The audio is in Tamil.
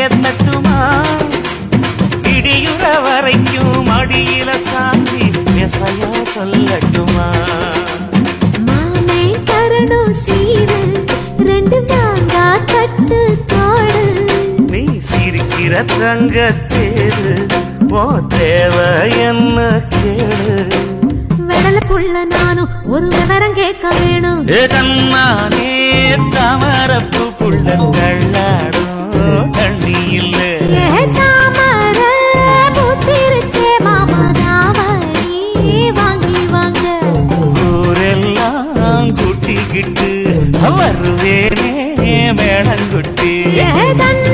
ஏத்தட்டுமா இடியுற வரைக்கும் அடியில சாந்தி விசையா சொல்லட்டுமா மாமே தரணும் சீரு ரெண்டு மாங்கா கட்டு தோடு நீ சிரிக்கிற தங்கத்தேரு ஓ தேவை என்ன கேளு வெடலுக்குள்ள நானும் ஒரு விவரம் கேட்க வேணும் கண்ணானே தாமரப்பு புள்ள கள்ளாடும் தண்ணி இல்ல தாமர பூத்திருச்சே மாமா தாவணி வாங்கி வாங்க ஊரெல்லாம் கூட்டிக்கிட்டு வருவேனே மேளங்குட்டி தன்